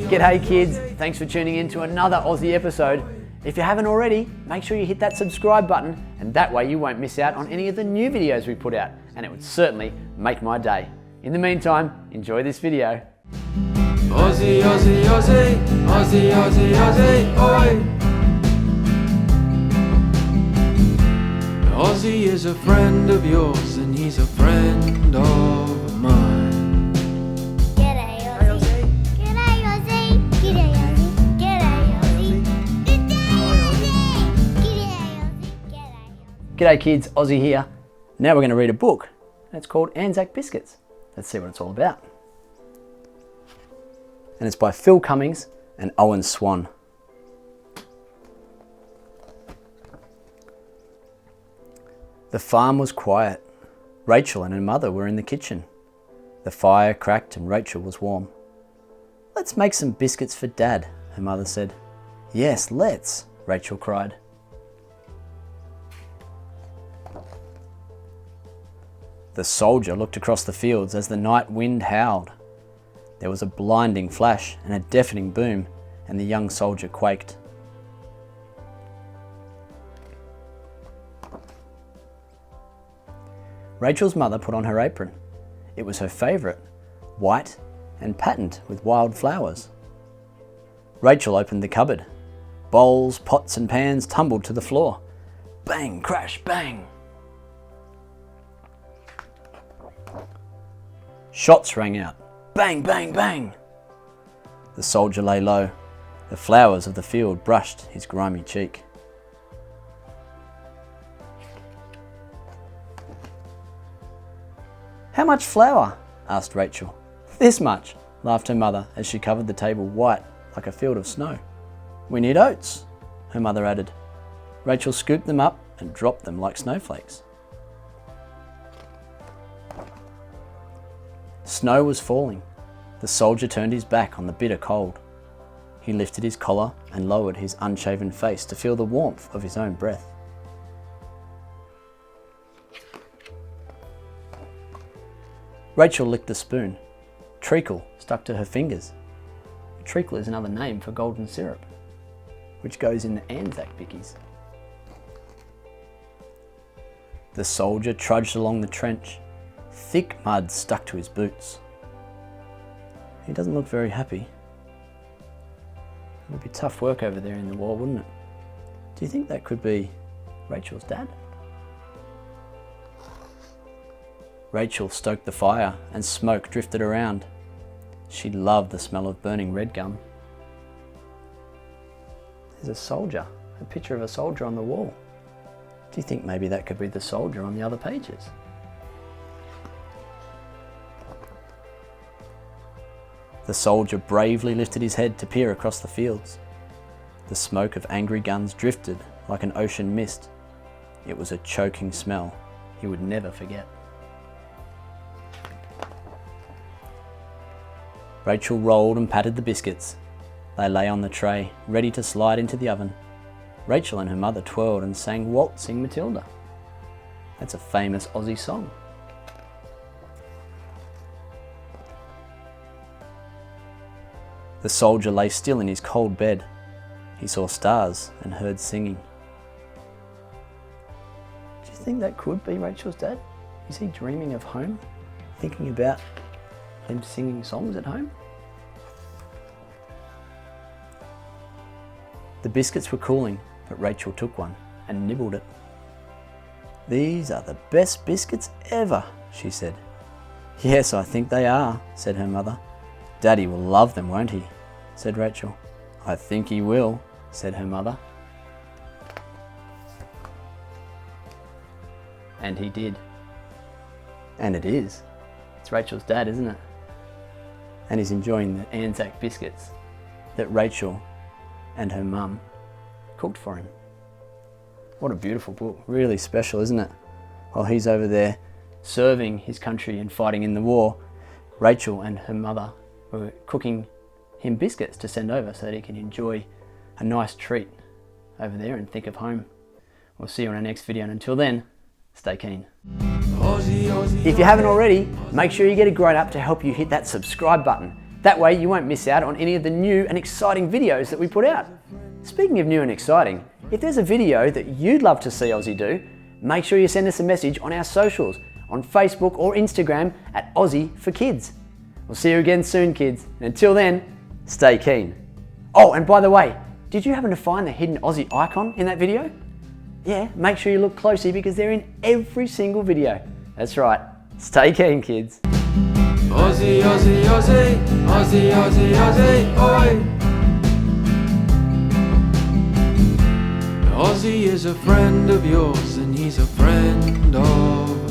G'day kids, thanks for tuning in to another Aussie episode. If you haven't already, make sure you hit that subscribe button and that way you won't miss out on any of the new videos we put out, and it would certainly make my day. In the meantime, enjoy this video. Ozzie, Ozzie, Ozzie, Ozzie, Ozzie, Ozzie, oi! Ozzie is a friend of yours and he's a friend of mine. G'day Ozzie. G'day Ozzie. G'day Ozzie. G'day Ozzie. G'day Ozzie. G'day kids, Ozzie here. Now we're going to read a book. It's called ANZAC Biscuits. Let's see what it's all about. And it's by Phil Cummings and Owen Swan. The farm was quiet. Rachel and her mother were in the kitchen. The fire cracked and Rachel was warm. "Let's make some biscuits for Dad," her mother said. "Yes, let's," Rachel cried. The soldier looked across the fields as the night wind howled. There was a blinding flash and a deafening boom, and the young soldier quaked. Rachel's mother put on her apron. It was her favourite, white and patterned with wild flowers. Rachel opened the cupboard. Bowls, pots and pans tumbled to the floor. Bang, crash, bang. Shots rang out. Bang, bang, bang. The soldier lay low. The flowers of the field brushed his grimy cheek. "How much flour?" asked Rachel. "This much," laughed her mother as she covered the table white like a field of snow. "We need oats," her mother added. Rachel scooped them up and dropped them like snowflakes. Snow was falling. The soldier turned his back on the bitter cold. He lifted his collar and lowered his unshaven face to feel the warmth of his own breath. Rachel licked the spoon. Treacle stuck to her fingers. Treacle is another name for golden syrup, which goes in the ANZAC Biscuits. The soldier trudged along the trench. Thick mud stuck to his boots. He doesn't look very happy. It would be tough work over there in the war, wouldn't it? Do you think that could be Rachel's dad? Rachel stoked the fire and smoke drifted around. She loved the smell of burning red gum. There's a soldier, a picture of a soldier on the wall. Do you think maybe that could be the soldier on the other pages? The soldier bravely lifted his head to peer across the fields. The smoke of angry guns drifted like an ocean mist. It was a choking smell he would never forget. Rachel rolled and patted the biscuits. They lay on the tray, ready to slide into the oven. Rachel and her mother twirled and sang Waltzing Matilda. That's a famous Aussie song. The soldier lay still in his cold bed. He saw stars and heard singing. Do you think that could be Rachel's dad? Is he dreaming of home? Thinking about him singing songs at home? The biscuits were cooling, but Rachel took one and nibbled it. "These are the best biscuits ever," she said. "Yes, I think they are," said her mother. "Daddy will love them, won't he?" said Rachel. "I think he will," said her mother. And he did. And it is. It's Rachel's dad, isn't it? And he's enjoying the ANZAC biscuits that Rachel and her mum cooked for him. What a beautiful book. Really special, isn't it? While he's over there serving his country and fighting in the war, Rachel and her mother were cooking him biscuits to send over so that he can enjoy a nice treat over there and think of home. We'll see you on our next video, and until then, stay keen. If you haven't already, make sure you get a grown up to help you hit that subscribe button. That way you won't miss out on any of the new and exciting videos that we put out. Speaking of new and exciting, if there's a video that you'd love to see Ozzie do, make sure you send us a message on our socials, on Facebook or Instagram at Ozzie for Kids. We'll see you again soon, kids. And until then, stay keen. Oh, and by the way, did you happen to find the hidden Ozzie icon in that video? Yeah, make sure you look closely because they're in every single video. That's right, stay keen, kids. Ozzie, Ozzie, Ozzie, Ozzie, Ozzie, Ozzie, oi! Ozzie is a friend of yours and he's a friend of